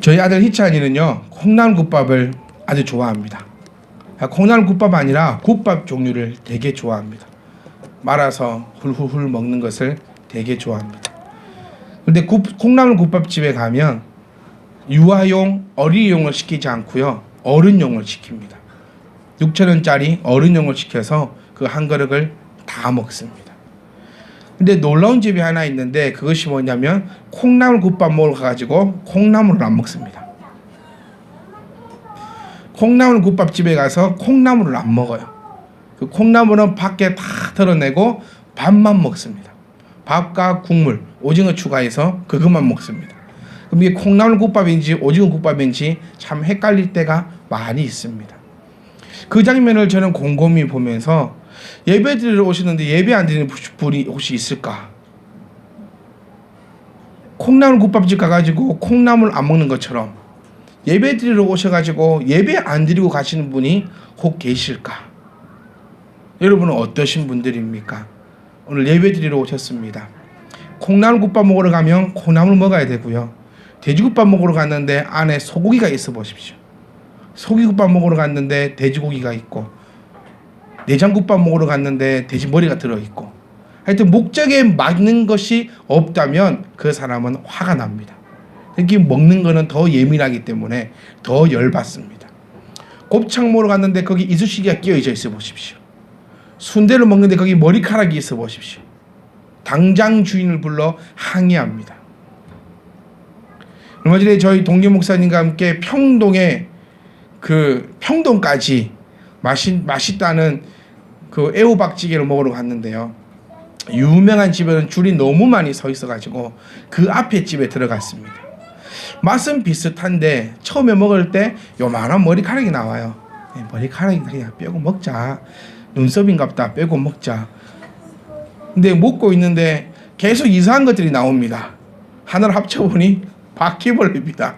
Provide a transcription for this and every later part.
저희 아들 희찬이는요, 콩나물국밥을 아주 좋아합니다. 콩나물국밥 아니라 국밥 종류를 되게 좋아합니다. 말아서 훌훌훌 먹는 것을 되게 좋아합니다. 근데 콩나물국밥집에 가면 유아용, 어린이용을 시키지 않고요, 어른용을 시킵니다. 6,000원짜리 어른용을 시켜서 그 한 그릇을 다 먹습니다. 근데 놀라운 집이 하나 있는데 그것이 뭐냐면 콩나물국밥 먹으러 가가지고 콩나물을 안 먹습니다. 콩나물국밥집에 가서 콩나물을 안 먹어요. 그 콩나물은 밖에 다 털어내고 밥만 먹습니다. 밥과 국물, 오징어 추가해서 그것만 먹습니다. 그럼 이게 콩나물국밥인지 오징어국밥인지 참 헷갈릴 때가 많이 있습니다. 그 장면을 저는 곰곰이 보면서 예배 드리러 오시는데 예배 안 드리는 분이 혹시 있을까? 콩나물국밥집 가가지고 콩나물 안 먹는 것처럼 예배 드리러 오셔가지고 예배 안 드리고 가시는 분이 혹 계실까? 여러분은 어떠신 분들입니까? 오늘 예배 드리러 오셨습니다. 콩나물국밥 먹으러 가면 콩나물 먹어야 되고요. 돼지국밥 먹으러 갔는데 안에 소고기가 있어 보십시오. 소고기국밥 먹으러 갔는데 돼지고기가 있고, 내장국밥 먹으러 갔는데 돼지 머리가 들어있고, 하여튼 목적에 맞는 것이 없다면 그 사람은 화가 납니다. 특히 먹는 거는 더 예민하기 때문에 더 열받습니다. 곱창 먹으러 갔는데 거기 이쑤시개가 끼어져 있어 보십시오. 순대를 먹는데 거기 머리카락이 있어 보십시오. 당장 주인을 불러 항의합니다. 얼마 전에 저희 동료 목사님과 함께 평동에 평동까지 맛있다는 그 애호박찌개를 먹으러 갔는데요. 유명한 집에는 줄이 너무 많이 서 있어가지고 그 앞에 집에 들어갔습니다. 맛은 비슷한데 처음에 먹을 때 요만한 머리카락이 나와요. 머리카락이 그냥 빼고 먹자. 눈썹인갑다 빼고 먹자. 근데 먹고 있는데 계속 이상한 것들이 나옵니다. 하나를 합쳐보니 바퀴벌레입니다.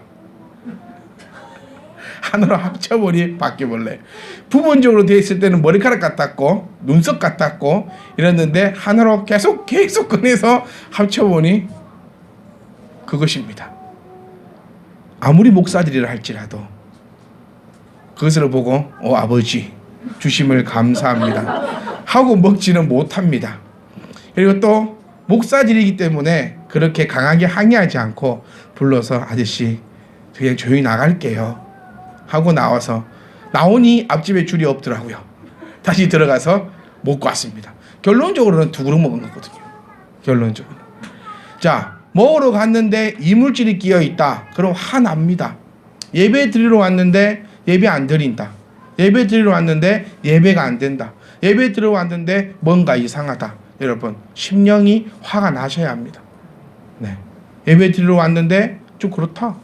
하나로 합쳐보니 바퀴벌레. 부분적으로 되어 있을 때는 머리카락 같았고 눈썹 같았고 이랬는데 하나로 계속 꺼내서 합쳐보니 그것입니다. 아무리 목사들이라 할지라도 그것을 보고 아버지 주심을 감사합니다 하고 먹지는 못합니다. 그리고 또 목사들이기 때문에 그렇게 강하게 항의하지 않고 불러서 아저씨 그냥 조용히 나갈게요 하고 나오니 앞집에 줄이 없더라고요. 다시 들어가서 먹고 왔습니다. 결론적으로는 2그릇 먹은 거거든요. 결론적으로. 자, 먹으러 갔는데 이물질이 끼어 있다. 그럼 화납니다. 예배 드리러 왔는데 예배 안 드린다. 예배 드리러 왔는데 예배가 안 된다. 예배 드리러 왔는데 뭔가 이상하다. 여러분, 심령이 화가 나셔야 합니다. 네. 예배 드리러 왔는데 좀 그렇다.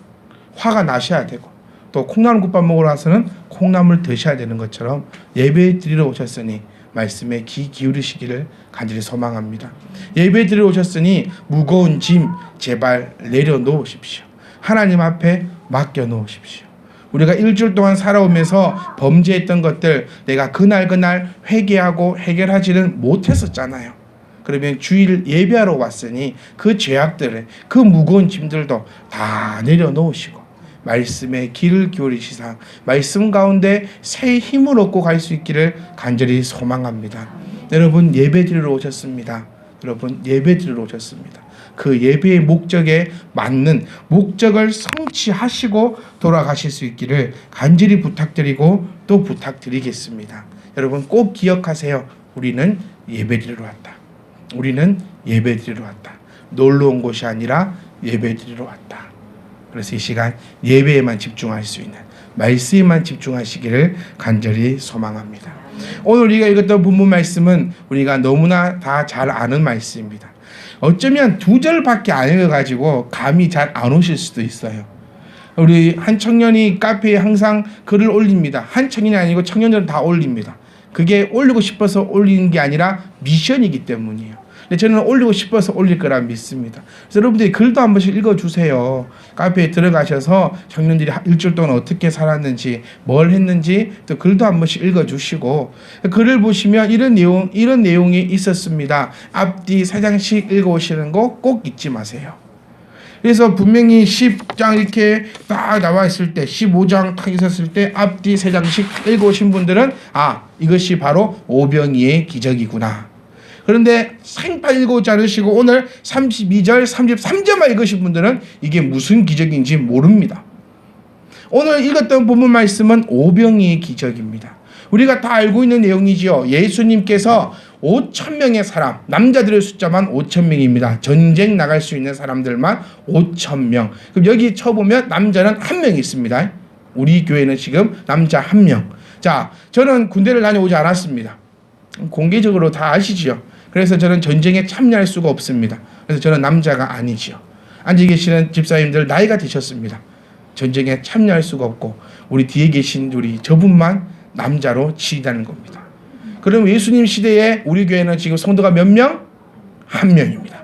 화가 나셔야 되고, 또 콩나물국밥 먹으러 와서는 콩나물 드셔야 되는 것처럼 예배 드리러 오셨으니 말씀에 귀 기울이시기를 간절히 소망합니다. 예배 드리러 오셨으니 무거운 짐 제발 내려놓으십시오. 하나님 앞에 맡겨놓으십시오. 우리가 일주일 동안 살아오면서 범죄했던 것들 내가 그날 회개하고 해결하지는 못했었잖아요. 그러면 주일 예배하러 왔으니 그 죄악들을, 그 무거운 짐들도 다 내려놓으시고 말씀에 귀를 기울이시사 말씀 가운데 새 힘을 얻고 갈 수 있기를 간절히 소망합니다. 여러분 예배 드리러 오셨습니다. 여러분 예배 드리러 오셨습니다. 그 예배의 목적에 맞는 목적을 성취하시고 돌아가실 수 있기를 간절히 부탁드리고 또 부탁드리겠습니다. 여러분 꼭 기억하세요. 우리는 예배 드리러 왔다. 우리는 예배 드리러 왔다. 놀러 온 곳이 아니라 예배 드리러 왔다. 그래서 이 시간 예배에만 집중할 수 있는 말씀에만 집중하시기를 간절히 소망합니다. 오늘 우리가 읽었던 본문 말씀은 우리가 너무나 다 잘 아는 말씀입니다. 어쩌면 2절밖에 안 읽어가지고 감이 잘 안 오실 수도 있어요. 우리 한 청년이 카페에 항상 글을 올립니다. 한 청년이 아니고 청년들은 다 올립니다. 그게 올리고 싶어서 올리는 게 아니라 미션이기 때문이에요. 근데 저는 올리고 싶어서 올릴 거라 믿습니다. 그래서 여러분들이 글도 한 번씩 읽어주세요. 카페에 들어가셔서 청년들이 일주일 동안 어떻게 살았는지, 뭘 했는지 또 글도 한 번씩 읽어주시고, 글을 보시면 이런 내용이 있었습니다. 앞뒤 3장씩 읽어오시는 거 꼭 잊지 마세요. 그래서 분명히 10장 이렇게 딱 나와 있을 때 15장 딱 있었을 때 앞뒤 3장씩 읽어오신 분들은 이것이 바로 오병이의 기적이구나. 그런데 생파 읽어오지 않으시고 오늘 32절 33절만 읽으신 분들은 이게 무슨 기적인지 모릅니다. 오늘 읽었던 본문 말씀은 오병이의 기적입니다. 우리가 다 알고 있는 내용이지요. 예수님께서 5,000명의 사람, 남자들의 숫자만 5,000명입니다. 전쟁 나갈 수 있는 사람들만 5,000명. 그럼 여기 쳐보면 남자는 1명 있습니다. 우리 교회는 지금 남자 1명. 자, 저는 군대를 다녀오지 않았습니다. 공개적으로 다 아시지요. 그래서 저는 전쟁에 참여할 수가 없습니다. 그래서 저는 남자가 아니지요. 앉아 계시는 집사님들 나이가 드셨습니다. 전쟁에 참여할 수가 없고 우리 뒤에 계신 우리 저분만 남자로 치닫는 겁니다. 그럼 예수님 시대에 우리 교회는 지금 성도가 몇 명? 1명입니다.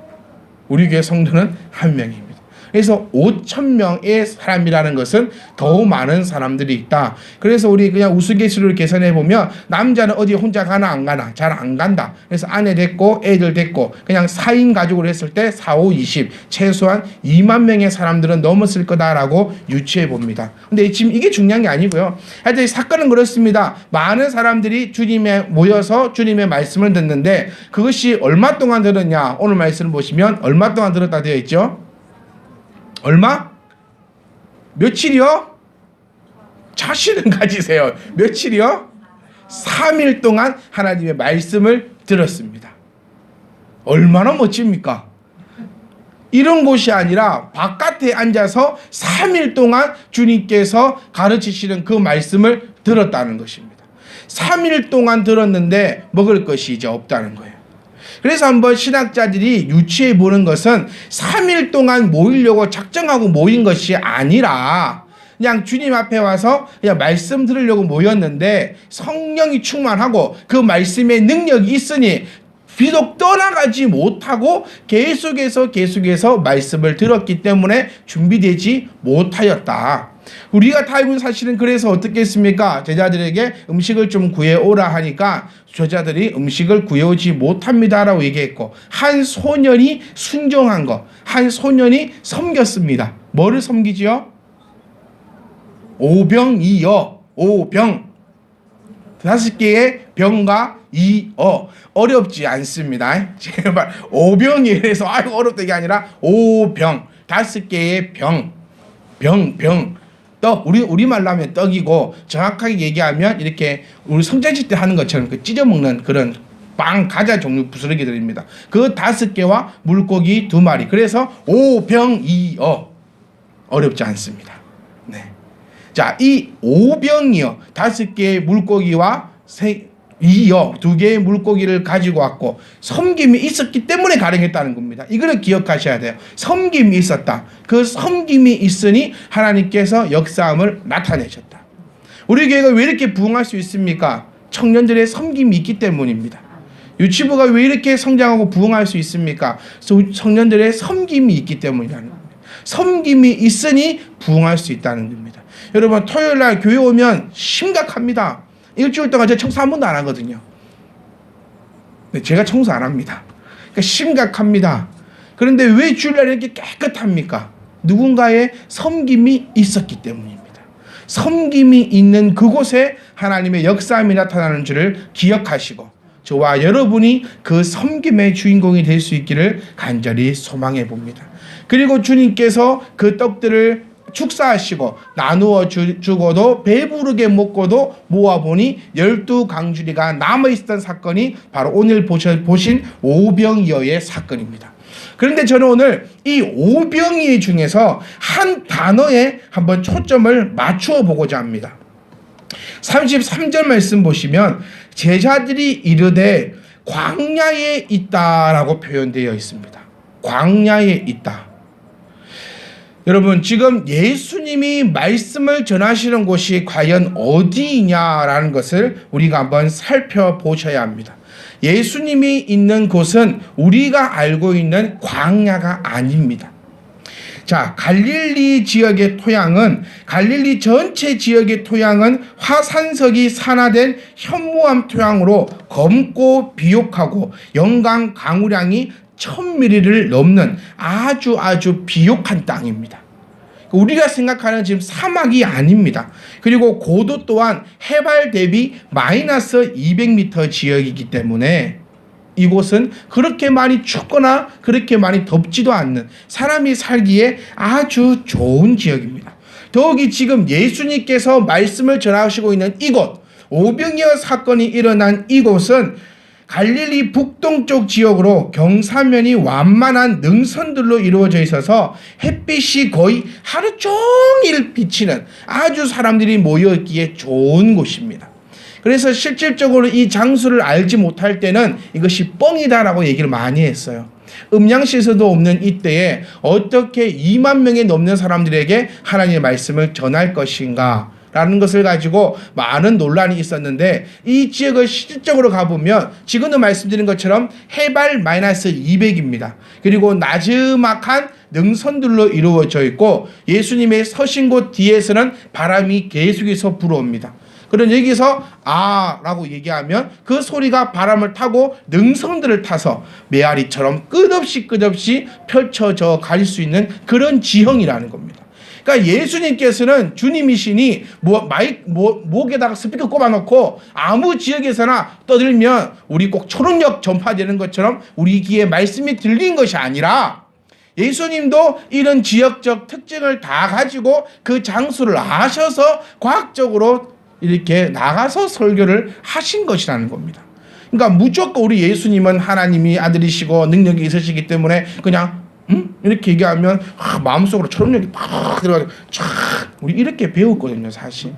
우리 교회 성도는 1명입니다. 그래서 5,000명의 사람이라는 것은 더 많은 사람들이 있다. 그래서 우리 그냥 우스갯소리를 계산해 보면 남자는 어디 혼자 가나 안 가나? 잘 안 간다. 그래서 아내 됐고 애들 됐고 그냥 4인 가족으로 했을 때 4, 5, 20 최소한 2만 명의 사람들은 넘었을 거다라고 유추해 봅니다. 근데 지금 이게 중요한 게 아니고요. 하여튼 사건은 그렇습니다. 많은 사람들이 주님에 모여서 주님의 말씀을 듣는데 그것이 얼마 동안 들었냐? 오늘 말씀을 보시면 얼마 동안 들었다 되어 있죠? 얼마? 며칠이요? 자신은 가지세요. 며칠이요? 3일 동안 하나님의 말씀을 들었습니다. 얼마나 멋집니까? 이런 곳이 아니라 바깥에 앉아서 3일 동안 주님께서 가르치시는 그 말씀을 들었다는 것입니다. 3일 동안 들었는데 먹을 것이 이제 없다는 거예요. 그래서 한번 신학자들이 유추해 보는 것은 3일 동안 모이려고 작정하고 모인 것이 아니라 그냥 주님 앞에 와서 그냥 말씀 들으려고 모였는데 성령이 충만하고 그 말씀의 능력이 있으니 비록 떠나가지 못하고 계속해서 말씀을 들었기 때문에 준비되지 못하였다. 우리가 다 알고 있는 사실은 그래서 어떻게 했습니까? 제자들에게 음식을 좀 구해오라 하니까 제자들이 음식을 구해오지 못합니다라고 얘기했고 한 소년이 순종한 것, 한 소년이 섬겼습니다. 뭐를 섬기지요? 오병이어, 오병. 5개의 병과 이어. 어렵지 않습니다. 제발 오병이래서 아이고 어렵다 이게 아니라 오병. 5개의 병. 떡, 우리말로 하면 떡이고 정확하게 얘기하면 이렇게 우리 성장식 때 하는 것처럼 그 찢어 먹는 그런 빵, 과자 종류 부스러기들입니다. 그 5개와 물고기 2마리. 그래서 오병이어. 어렵지 않습니다. 네. 자, 이 오병이어 5개의 물고기와 2개의 물고기를 가지고 왔고 섬김이 있었기 때문에 가능했다는 겁니다. 이거를 기억하셔야 돼요. 섬김이 있었다. 그 섬김이 있으니 하나님께서 역사함을 나타내셨다. 우리 교회가 왜 이렇게 부흥할 수 있습니까? 청년들의 섬김이 있기 때문입니다. 유치부가 왜 이렇게 성장하고 부흥할 수 있습니까? 청년들의 섬김이 있기 때문이라는 겁니다. 섬김이 있으니 부흥할 수 있다는 겁니다. 여러분 토요일날 교회 오면 심각합니다. 일주일 동안 제가 청소 한 번도 안 하거든요. 제가 청소 안 합니다. 그러니까 심각합니다. 그런데 왜 주일날 이렇게 깨끗합니까? 누군가의 섬김이 있었기 때문입니다. 섬김이 있는 그곳에 하나님의 역사함이 나타나는 줄을 기억하시고 저와 여러분이 그 섬김의 주인공이 될 수 있기를 간절히 소망해 봅니다. 그리고 주님께서 그 떡들을 축사하시고 나누어 주고도 배부르게 먹고도 모아보니 12강주리가 남아있었던 사건이 바로 오늘 보신 오병이어의 사건입니다. 그런데 저는 오늘 이 오병이어 중에서 한 단어에 한번 초점을 맞추어 보고자 합니다. 33절 말씀 보시면 제자들이 이르되 광야에 있다라고 표현되어 있습니다. 광야에 있다. 여러분 지금 예수님이 말씀을 전하시는 곳이 과연 어디이냐라는 것을 우리가 한번 살펴보셔야 합니다. 예수님이 있는 곳은 우리가 알고 있는 광야가 아닙니다. 자, 갈릴리 지역의 토양은 갈릴리 전체 지역의 토양은 화산석이 산화된 현무암 토양으로 검고 비옥하고 영강 강우량이 1000ml를 넘는 아주 비옥한 땅입니다. 우리가 생각하는 지금 사막이 아닙니다. 그리고 고도 또한 해발 대비 마이너스 200m 지역이기 때문에 이곳은 그렇게 많이 춥거나 그렇게 많이 덥지도 않는 사람이 살기에 아주 좋은 지역입니다. 더욱이 지금 예수님께서 말씀을 전하시고 있는 이곳, 오병이어 사건이 일어난 이곳은 갈릴리 북동쪽 지역으로 경사면이 완만한 능선들로 이루어져 있어서 햇빛이 거의 하루 종일 비치는 아주 사람들이 모여있기에 좋은 곳입니다. 그래서 실질적으로 이 장소를 알지 못할 때는 이것이 뻥이다라고 얘기를 많이 했어요. 음양시에서도 없는 이때에 어떻게 2만 명이 넘는 사람들에게 하나님의 말씀을 전할 것인가 라는 것을 가지고 많은 논란이 있었는데, 이 지역을 실질적으로 가보면 지금도 말씀드린 것처럼 해발 마이너스 200입니다. 그리고 나지막한 능선들로 이루어져 있고 예수님의 서신 곳 뒤에서는 바람이 계속해서 불어옵니다. 그런 여기서 라고 얘기하면 그 소리가 바람을 타고 능선들을 타서 메아리처럼 끝없이 펼쳐져 갈 수 있는 그런 지형이라는 겁니다. 그러니까 예수님께서는 주님이시니 목에다가 스피커 꼽아놓고 아무 지역에서나 떠들면 우리 꼭 초능력 전파되는 것처럼 우리 귀에 말씀이 들린 것이 아니라, 예수님도 이런 지역적 특징을 다 가지고 그 장소를 아셔서 과학적으로 이렇게 나가서 설교를 하신 것이라는 겁니다. 그러니까 무조건 우리 예수님은 하나님이 아들이시고 능력이 있으시기 때문에 그냥 이렇게 얘기하면 마음속으로 초능력이 팍 들어가지고 우리 이렇게 배웠거든요, 사실.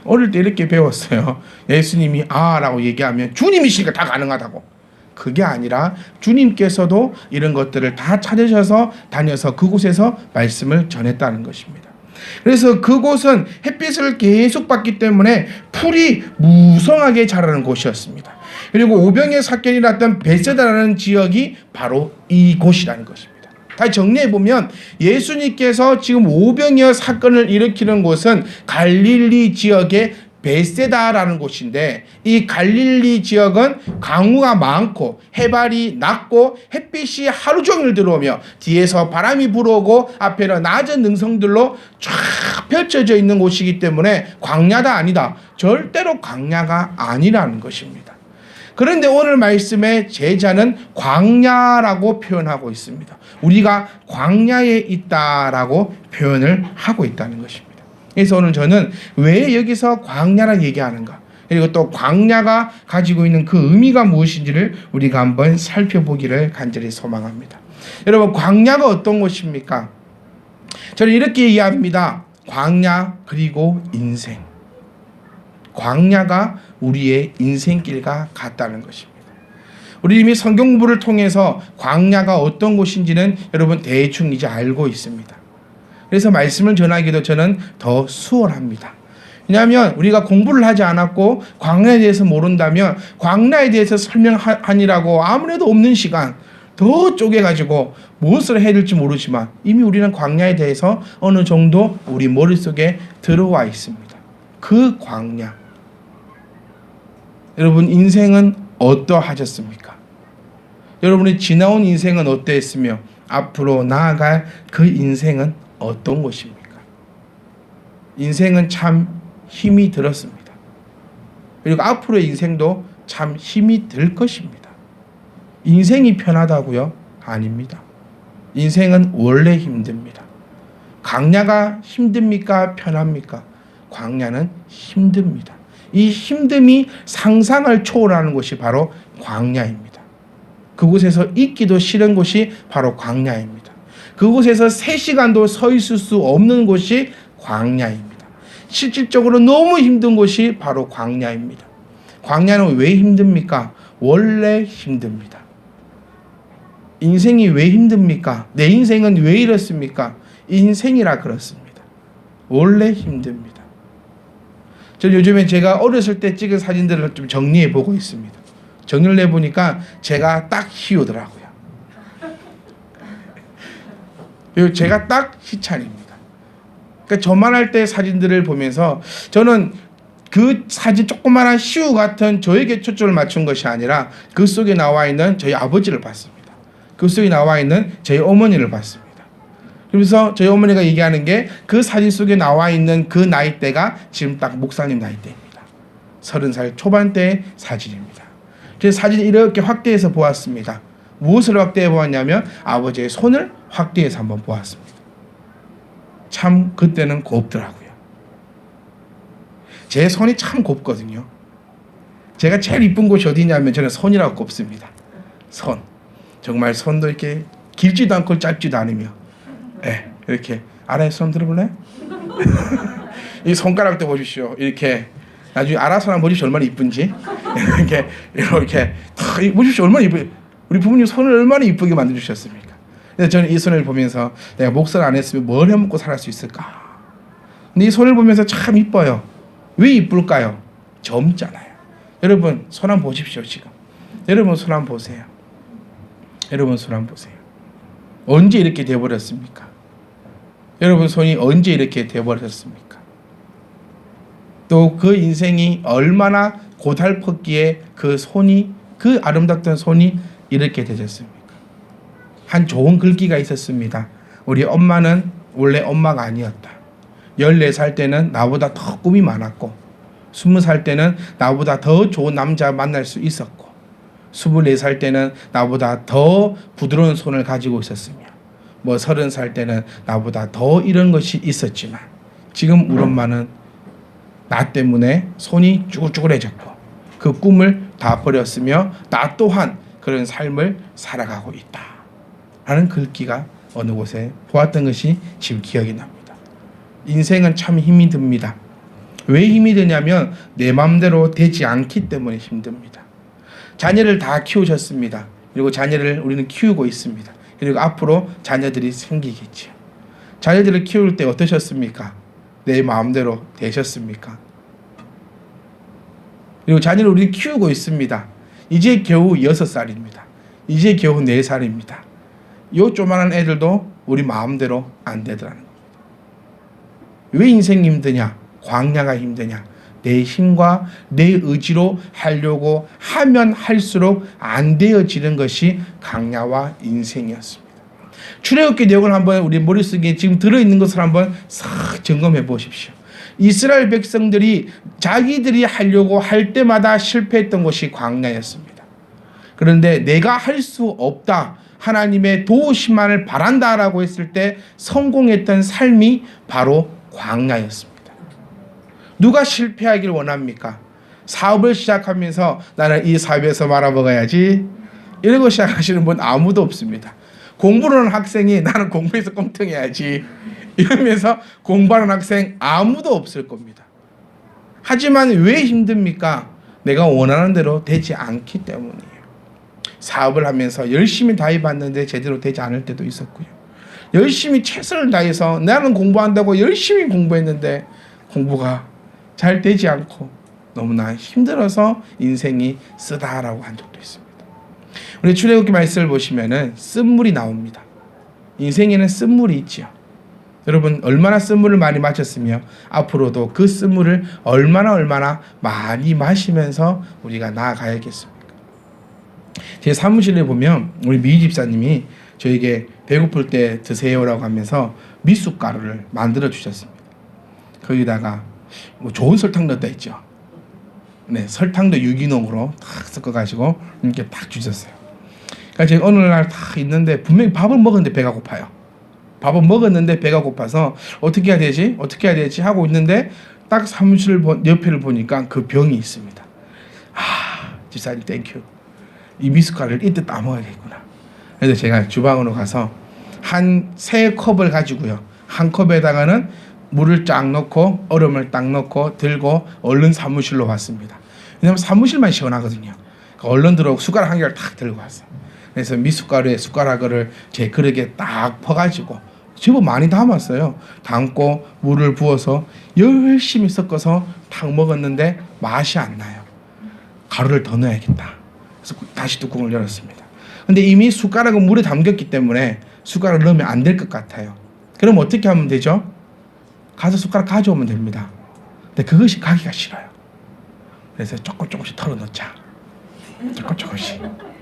어릴 때 이렇게 배웠어요. 예수님이 라고 얘기하면 주님이시니까 다 가능하다고. 그게 아니라 주님께서도 이런 것들을 다 찾으셔서 다녀서 그곳에서 말씀을 전했다는 것입니다. 그래서 그곳은 햇빛을 계속 받기 때문에 풀이 무성하게 자라는 곳이었습니다. 그리고 오병이어 사건이 났던 베세다라는 지역이 바로 이곳이라는 것입니다. 다시 정리해보면 예수님께서 지금 오병이어 사건을 일으키는 곳은 갈릴리 지역의 베세다라는 곳인데, 이 갈릴리 지역은 강우가 많고 해발이 낮고 햇빛이 하루 종일 들어오며 뒤에서 바람이 불어오고 앞에는 낮은 능선들로 쫙 펼쳐져 있는 곳이기 때문에 광야다 아니다, 절대로 광야가 아니라는 것입니다. 그런데 오늘 말씀에 제자는 광야라고 표현하고 있습니다. 우리가 광야에 있다라고 표현을 하고 있다는 것입니다. 그래서 오늘 저는 왜 여기서 광야라 얘기하는가, 그리고 또 광야가 가지고 있는 그 의미가 무엇인지를 우리가 한번 살펴보기를 간절히 소망합니다. 여러분, 광야가 어떤 곳입니까? 저는 이렇게 얘기합니다. 광야 그리고 인생. 광야가 우리의 인생길과 같다는 것입니다. 우리 이미 성경 공부를 통해서 광야가 어떤 곳인지는 여러분 대충 이제 알고 있습니다. 그래서 말씀을 전하기도 저는 더 수월합니다. 왜냐하면 우리가 공부를 하지 않았고 광야에 대해서 모른다면 광야에 대해서 설명하니라고 아무래도 없는 시간 더 쪼개가지고 무엇을 해야 될지 모르지만 이미 우리는 광야에 대해서 어느 정도 우리 머릿속에 들어와 있습니다. 그 광야. 여러분, 인생은 어떠하셨습니까? 여러분의 지나온 인생은 어떠했으며 앞으로 나아갈 그 인생은 어떤 것입니까? 인생은 참 힘이 들었습니다. 그리고 앞으로의 인생도 참 힘이 들 것입니다. 인생이 편하다고요? 아닙니다. 인생은 원래 힘듭니다. 광야가 힘듭니까? 편합니까? 광야는 힘듭니다. 이 힘듦이 상상을 초월하는 곳이 바로 광야입니다. 그곳에서 있기도 싫은 곳이 바로 광야입니다. 그곳에서 3시간도 서 있을 수 없는 곳이 광야입니다. 실질적으로 너무 힘든 곳이 바로 광야입니다. 광야는 왜 힘듭니까? 원래 힘듭니다. 인생이 왜 힘듭니까? 내 인생은 왜 이렇습니까? 인생이라 그렇습니다. 원래 힘듭니다. 저 요즘에 제가 어렸을 때 찍은 사진들을 좀 정리해 보고 있습니다. 정리를 해보니까 제가 딱 희우더라고요. 제가 딱 희찬입니다. 그러니까 저만 할 때 사진들을 보면서 저는 그 사진 조그마한 시우 같은 저에게 초점을 맞춘 것이 아니라 그 속에 나와 있는 저희 아버지를 봤습니다. 그 속에 나와 있는 저희 어머니를 봤습니다. 그래서 저희 어머니가 얘기하는 게 그 사진 속에 나와 있는 그 나이대가 지금 딱 목사님 나이대입니다. 30살 초반대의 사진입니다. 그래서 사진을 이렇게 확대해서 보았습니다. 무엇을 확대해 보았냐면 아버지의 손을 확대해서 한번 보았습니다. 참 그때는 곱더라고요. 제 손이 참 곱거든요. 제가 제일 이쁜 곳이 어디냐면 저는 손이라고 곱습니다. 손. 정말 손도 이렇게 길지도 않고 짧지도 않으며 이렇게 알아요? 손 들어볼래요? 이 손가락도 보십시오. 이렇게 나중에 알아서 한번 보십시오. 얼마나 이쁜지. 이렇게 다 보십시오. 얼마나 이쁘. 우리 부모님 손을 얼마나 이쁘게 만들어주셨습니까? 그래서 저는 이 손을 보면서 내가 목살 안 했으면 뭘 해먹고 살할 수 있을까? 근데 이 손을 보면서 참 이뻐요. 왜 이쁠까요? 젊잖아요. 여러분 손 한번 보십시오. 지금 여러분 손 한번 보세요. 여러분 손 한번 보세요. 언제 이렇게 돼버렸습니까? 여러분 손이 언제 이렇게 돼버렸습니까? 또 그 인생이 얼마나 고달팠기에 그 손이, 그 아름답던 손이 이렇게 되셨습니까? 한 좋은 글귀가 있었습니다. 우리 엄마는 원래 엄마가 아니었다. 14살 때는 나보다 더 꿈이 많았고 20살 때는 나보다 더 좋은 남자 만날 수 있었고 24살 때는 나보다 더 부드러운 손을 가지고 있었으며 30살 때는 나보다 더 이런 것이 있었지만 지금 우리 엄마는 나 때문에 손이 쭈글쭈글해졌고 그 꿈을 다 버렸으며 나 또한 그런 삶을 살아가고 있다 라는 글귀가 어느 곳에 보았던 것이 지금 기억이 납니다. 인생은 참 힘이 듭니다. 왜 힘이 드냐면 내 마음대로 되지 않기 때문에 힘듭니다. 자녀를 다 키우셨습니다. 그리고 자녀를 우리는 키우고 있습니다. 그리고 앞으로 자녀들이 생기겠죠. 자녀들을 키울 때 어떠셨습니까? 내 마음대로 되셨습니까? 그리고 자녀를 우리는 키우고 있습니다. 이제 겨우 6살입니다. 이제 겨우 4살입니다. 요 조만한 애들도 우리 마음대로 안 되더라는 겁니다. 왜 인생이 힘드냐? 광야가 힘드냐? 내 힘과 내 의지로 하려고 하면 할수록 안 되어지는 것이 광야와 인생이었습니다. 출애굽기 내용을 한번 우리 머릿속에 지금 들어있는 것을 한번 싹 점검해 보십시오. 이스라엘 백성들이 자기들이 하려고 할 때마다 실패했던 것이 광야였습니다. 그런데 내가 할 수 없다, 하나님의 도우심만을 바란다라고 했을 때 성공했던 삶이 바로 광야였습니다. 누가 실패하길 원합니까? 사업을 시작하면서 나는 이 사업에서 말아먹어야지 이러고 시작하시는 분 아무도 없습니다. 공부하는 학생이 나는 공부해서 꼴등해야지 이러면서 공부하는 학생 아무도 없을 겁니다. 하지만 왜 힘듭니까? 내가 원하는 대로 되지 않기 때문이에요. 사업을 하면서 열심히 다해봤는데 제대로 되지 않을 때도 있었고요. 열심히 최선을 다해서 나는 공부한다고 열심히 공부했는데 공부가 잘 되지 않고 너무나 힘들어서 인생이 쓰다라고 한 적도 있습니다. 우리 출애굽기 말씀을 보시면은 쓴물이 나옵니다. 인생에는 쓴물이 있지요. 여러분 얼마나 쓴물을 많이 마셨으며 앞으로도 그 쓴물을 얼마나 많이 마시면서 우리가 나아가야겠습니까? 제 사무실에 보면 우리 미 집사님이 저에게 배고플 때 드세요라고 하면서 미숫가루를 만들어 주셨습니다. 거기다가 뭐 좋은 설탕 넣었다 했죠. 네, 설탕도 유기농으로 탁 섞어가지고 이렇게 딱 주셨어요. 그러니까 제가 어느 날 딱 있는데 분명히 밥을 먹었는데 배가 고파요. 밥을 먹었는데 배가 고파서 어떻게 해야 되지 하고 있는데 딱 사무실 옆에를 보니까 그 병이 있습니다. 집사님 땡큐. 이 미숫가루를 이때 따먹어야겠구나. 그래서 제가 주방으로 가서 한 3컵을 가지고요. 한 컵에다가는 물을 쫙 넣고 얼음을 딱 넣고 들고 얼른 사무실로 왔습니다. 왜냐하면 사무실만 시원하거든요. 얼른 들어오고 숟가락 한 개를 탁 들고 왔어요. 그래서 미숫가루에 숟가락을 제 그릇에 딱 퍼가지고 제법 많이 담았어요. 담고 물을 부어서 열심히 섞어서 탁 먹었는데 맛이 안 나요. 가루를 더 넣어야겠다. 그래서 다시 뚜껑을 열었습니다. 근데 이미 숟가락은 물에 담겼기 때문에 숟가락을 넣으면 안 될 것 같아요. 그럼 어떻게 하면 되죠? 가서 숟가락 가져오면 됩니다. 근데 그것이 가기가 싫어요. 그래서 조금씩 털어넣자. 조금씩.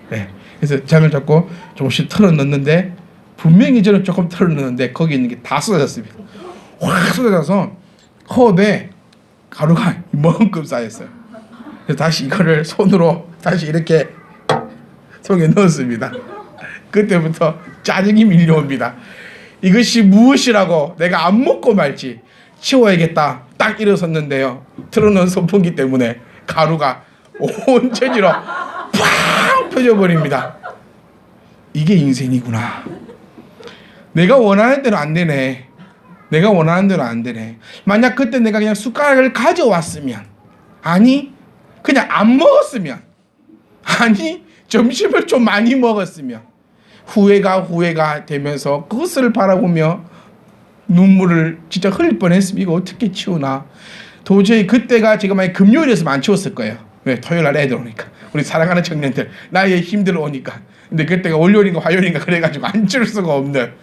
네. 그래서 장을 잡고 조금씩 털어넣는데 분명히 저는 조금 털어넣는데 거기 있는 게 다 쏟아졌습니다. 확 쏟아져서 컵에 가루가 이만큼 쌓였어요. 그래서 다시 이거를 손으로 다시 이렇게 속에 넣었습니다. 그때부터 짜증이 밀려옵니다. 이것이 무엇이라고 내가 안 먹고 말지 치워야겠다 딱 일어섰는데요. 틀어놓은 선풍기 때문에 가루가 온 천지로 팍 퍼져버립니다. 이게 인생이구나. 내가 원하는 대로 안 되네. 내가 원하는 대로 안 되네. 만약 그때 내가 그냥 숟가락을 가져왔으면, 아니 그냥 안 먹었으면, 아니 점심을 좀 많이 먹었으면 후회가 되면서 그것을 바라보며 눈물을 진짜 흘릴 뻔했으면 이거 어떻게 치우나. 도저히 그때가 제가 만약 금요일이었으면 안 치웠을 거예요. 왜? 토요일 날 애들 오니까, 우리 사랑하는 청년들 나의 힘들어 오니까. 근데 그때가 월요일인가 화요일인가 그래가지고 안 치울 수가 없는.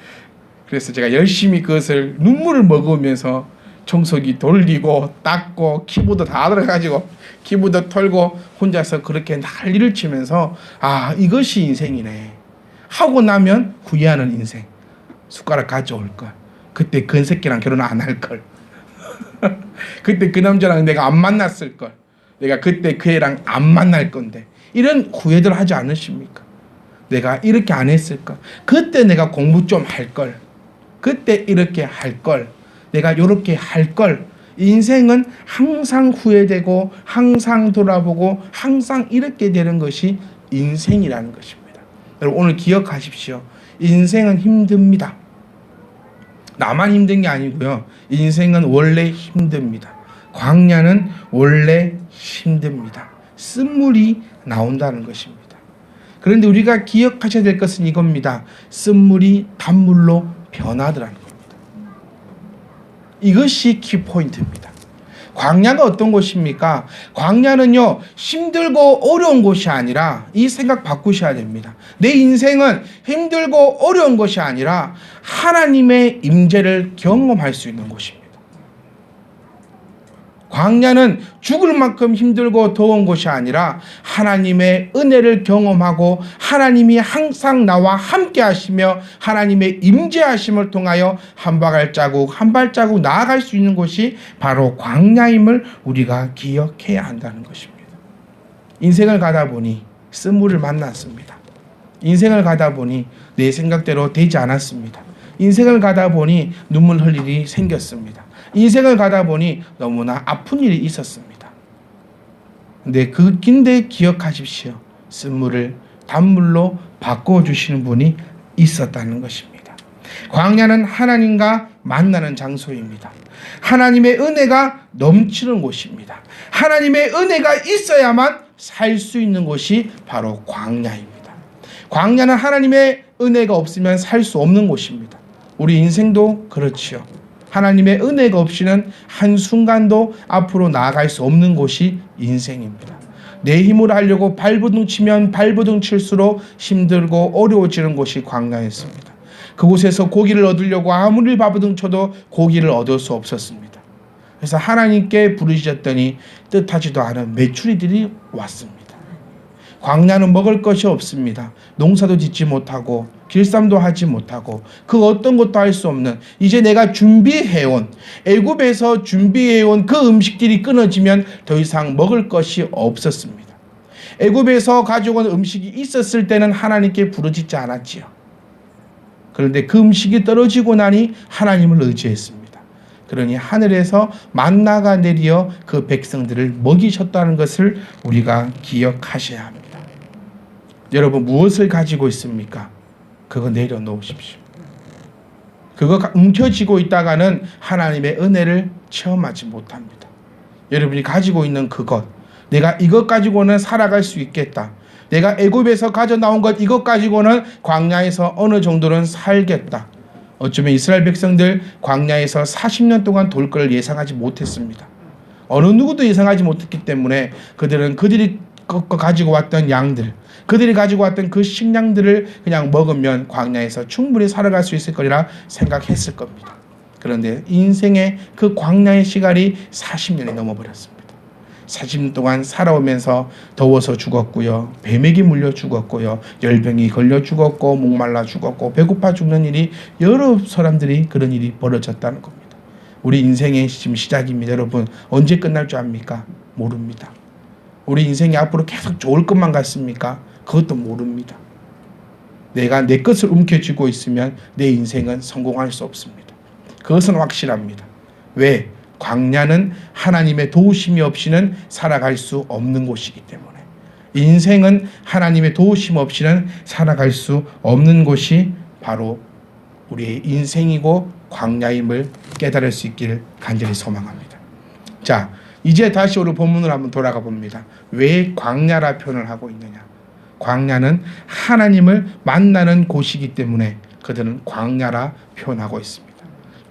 그래서 제가 열심히 그것을 눈물을 먹으면서 청소기 돌리고 닦고 키보드 다 들어가지고 키보드 털고 혼자서 그렇게 난리를 치면서 아, 이것이 인생이네 하고 나면 후회하는 인생. 숟가락 가져올 걸. 그때 그 새끼랑 결혼 안 할 걸. 그때 그 남자랑 내가 안 만났을 걸. 내가 그때 그 애랑 안 만날 건데. 이런 후회들 하지 않으십니까? 내가 이렇게 안 했을 걸. 그때 내가 공부 좀 할 걸. 그때 이렇게 할 걸. 내가 이렇게 할 걸. 인생은 항상 후회되고 항상 돌아보고 항상 이렇게 되는 것이 인생이라는 것입니다. 여러분 오늘 기억하십시오. 인생은 힘듭니다. 나만 힘든 게 아니고요. 인생은 원래 힘듭니다. 광야는 원래 힘듭니다. 쓴물이 나온다는 것입니다. 그런데 우리가 기억하셔야 될 것은 이겁니다. 쓴물이 단물로 변하더라는 겁니다. 이것이 키포인트입니다. 광야가 어떤 곳입니까? 광야는요, 힘들고 어려운 곳이 아니라 이 생각 바꾸셔야 됩니다. 내 인생은 힘들고 어려운 것이 아니라 하나님의 임재를 경험할 수 있는 곳입니다. 광야는 죽을 만큼 힘들고 더운 곳이 아니라 하나님의 은혜를 경험하고 하나님이 항상 나와 함께 하시며 하나님의 임재하심을 통하여 한 발자국 한 발자국 나아갈 수 있는 곳이 바로 광야임을 우리가 기억해야 한다는 것입니다. 인생을 가다 보니 쓴물을 만났습니다. 인생을 가다 보니 내 생각대로 되지 않았습니다. 인생을 가다 보니 눈물 흘릴 일이 생겼습니다. 인생을 가다 보니 너무나 아픈 일이 있었습니다. 근데 기억하십시오. 쓴물을 단물로 바꿔주시는 분이 있었다는 것입니다. 광야는 하나님과 만나는 장소입니다. 하나님의 은혜가 넘치는 곳입니다. 하나님의 은혜가 있어야만 살 수 있는 곳이 바로 광야입니다. 광야는 하나님의 은혜가 없으면 살 수 없는 곳입니다. 우리 인생도 그렇지요. 하나님의 은혜가 없이는 한순간도 앞으로 나아갈 수 없는 곳이 인생입니다. 내 힘으로 하려고 발버둥 치면 발버둥 칠수록 힘들고 어려워지는 곳이 광야였습니다. 그곳에서 고기를 얻으려고 아무리 발버둥 쳐도 고기를 얻을 수 없었습니다. 그래서 하나님께 부르짖었더니 뜻하지도 않은 메추리들이 왔습니다. 광야는 먹을 것이 없습니다. 농사도 짓지 못하고 길쌈도 하지 못하고 그 어떤 것도 할 수 없는, 이제 내가 준비해온, 애굽에서 준비해온 그 음식들이 끊어지면 더 이상 먹을 것이 없었습니다. 애굽에서 가져온 음식이 있었을 때는 하나님께 부르짖지 않았지요. 그런데 그 음식이 떨어지고 나니 하나님을 의지했습니다. 그러니 하늘에서 만나가 내려 그 백성들을 먹이셨다는 것을 우리가 기억하셔야 합니다. 여러분 무엇을 가지고 있습니까? 그거 내려놓으십시오. 그거 움켜쥐고 있다가는 하나님의 은혜를 체험하지 못합니다. 여러분이 가지고 있는 그것, 내가 이것 가지고는 살아갈 수 있겠다. 내가 애굽에서 가져 나온 것 이것 가지고는 광야에서 어느 정도는 살겠다. 어쩌면 이스라엘 백성들 광야에서 40년 동안 돌 걸 예상하지 못했습니다. 어느 누구도 예상하지 못했기 때문에 그들이 가지고 왔던 양들, 그들이 가지고 왔던 그 식량들을 그냥 먹으면 광야에서 충분히 살아갈 수 있을 거리라 생각했을 겁니다. 그런데 인생의 그 광야의 시간이 40년이 넘어버렸습니다. 40년 동안 살아오면서 더워서 죽었고요, 뱀에게 물려 죽었고요, 열병이 걸려 죽었고, 목말라 죽었고, 배고파 죽는 일이 여러 사람들이 그런 일이 벌어졌다는 겁니다. 우리 인생의 지금 시작입니다. 여러분, 언제 끝날 줄 압니까? 모릅니다. 우리 인생이 앞으로 계속 좋을 것만 같습니까? 그것도 모릅니다. 내가 내 것을 움켜쥐고 있으면 내 인생은 성공할 수 없습니다. 그것은 확실합니다. 왜? 광야는 하나님의 도우심이 없이는 살아갈 수 없는 곳이기 때문에. 인생은 하나님의 도우심 없이는 살아갈 수 없는 곳이 바로 우리의 인생이고 광야임을 깨달을 수 있기를 간절히 소망합니다. 자, 이제 다시 우리 본문으로 한번 돌아가 봅니다. 왜 광야라 표현을 하고 있느냐? 광야는 하나님을 만나는 곳이기 때문에 그들은 광야라 표현하고 있습니다.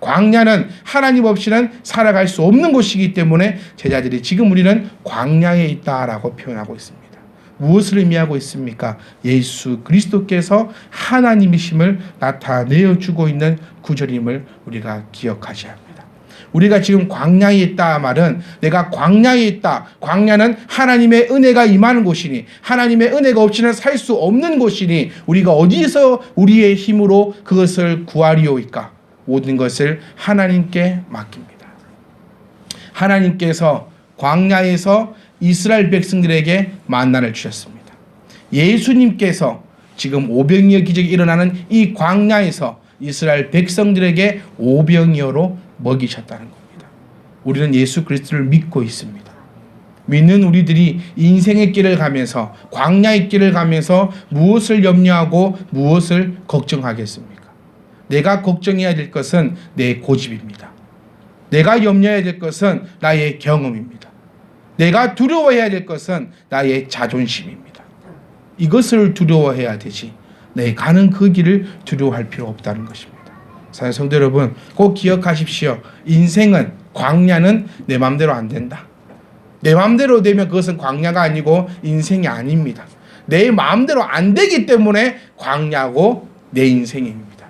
광야는 하나님 없이는 살아갈 수 없는 곳이기 때문에 제자들이 지금 우리는 광야에 있다라고 표현하고 있습니다. 무엇을 의미하고 있습니까? 예수 그리스도께서 하나님이심을 나타내어 주고 있는 구절임을 우리가 기억하셔야 합니다. 우리가 지금 광야에 있다 말은 내가 광야에 있다. 광야는 하나님의 은혜가 임하는 곳이니 하나님의 은혜가 없이는 살 수 없는 곳이니 우리가 어디서 우리의 힘으로 그것을 구하리오이까? 모든 것을 하나님께 맡깁니다. 하나님께서 광야에서 이스라엘 백성들에게 만나를 주셨습니다. 예수님께서 지금 오병이어 기적이 일어나는 이 광야에서 이스라엘 백성들에게 오병이어로 먹이셨다는 겁니다. 우리는 예수 그리스도를 믿고 있습니다. 믿는 우리들이 인생의 길을 가면서 광야의 길을 가면서 무엇을 염려하고 무엇을 걱정하겠습니까? 내가 걱정해야 될 것은 내 고집입니다. 내가 염려해야 될 것은 나의 경험입니다. 내가 두려워해야 될 것은 나의 자존심입니다. 이것을 두려워해야 되지 내 가는 그 길을 두려워할 필요 없다는 것입니다. 사랑하는 성도 여러분, 꼭 기억하십시오. 인생은, 광야는 내 마음대로 안 된다. 내 마음대로 되면 그것은 광야가 아니고 인생이 아닙니다. 내 마음대로 안 되기 때문에 광야고 내 인생입니다.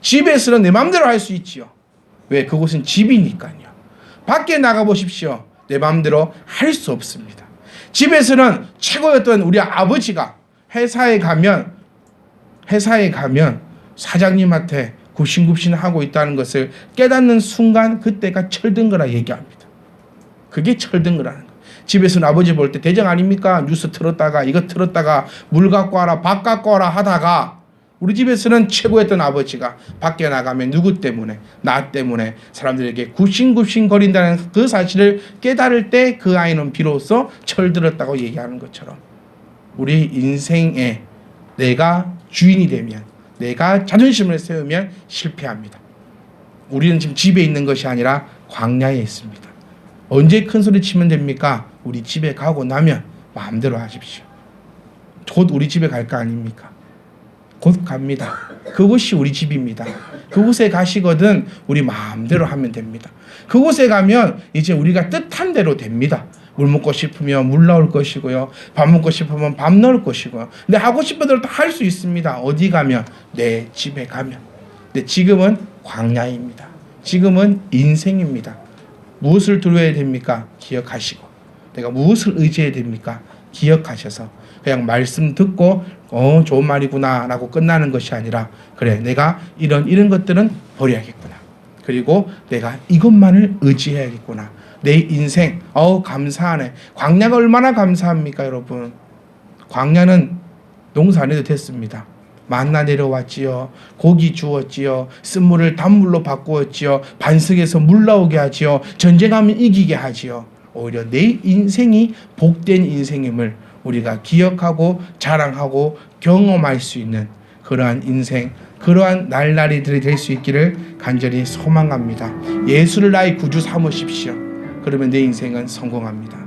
집에서는 내 마음대로 할 수 있지요. 왜? 그곳은 집이니까요. 밖에 나가보십시오. 내 마음대로 할 수 없습니다. 집에서는 최고였던 우리 아버지가 회사에 가면 사장님한테 굽신굽신하고 있다는 것을 깨닫는 순간 그때가 철든 거라 얘기합니다. 그게 철든 거라는 거예요. 집에서는 아버지 볼 때 대장 아닙니까? 뉴스 틀었다가 이거 틀었다가 물 갖고 와라 밥 갖고 와라 하다가 우리 집에서는 최고였던 아버지가 밖에 나가면 누구 때문에? 나 때문에 사람들에게 굽신굽신 거린다는 그 사실을 깨달을 때 그 아이는 비로소 철들었다고 얘기하는 것처럼 우리 인생에 내가 주인이 되면 내가 자존심을 세우면 실패합니다. 우리는 지금 집에 있는 것이 아니라 광야에 있습니다. 언제 큰 소리 치면 됩니까? 우리 집에 가고 나면 마음대로 하십시오. 곧 우리 집에 갈 거 아닙니까? 곧 갑니다. 그곳이 우리 집입니다. 그곳에 가시거든 우리 마음대로 하면 됩니다. 그곳에 가면 이제 우리가 뜻한 대로 됩니다. 물 먹고 싶으면 물 나올 것이고요. 밥 먹고 싶으면 밥 나올 것이고요. 근데 하고 싶은 대로 다 할 수 있습니다. 어디 가면? 내 집에 가면. 근데 지금은 광야입니다. 지금은 인생입니다. 무엇을 두려워해야 됩니까? 기억하시고. 내가 무엇을 의지해야 됩니까? 기억하셔서 그냥 말씀 듣고 좋은 말이구나 라고 끝나는 것이 아니라 그래 내가 이런 것들은 버려야겠구나. 그리고 내가 이것만을 의지해야겠구나. 내 인생 감사하네. 광야가 얼마나 감사합니까 여러분. 광야는 농사 안 해도 됐습니다. 만나 내려왔지요. 고기 주었지요. 쓴물을 단물로 바꾸었지요. 반석에서 물 나오게 하지요. 전쟁하면 이기게 하지요. 오히려 내 인생이 복된 인생임을 우리가 기억하고 자랑하고 경험할 수 있는 그러한 인생, 그러한 날라리들이 될 수 있기를 간절히 소망합니다. 예수를 나의 구주 삼으십시오. 그러면 내 인생은 성공합니다.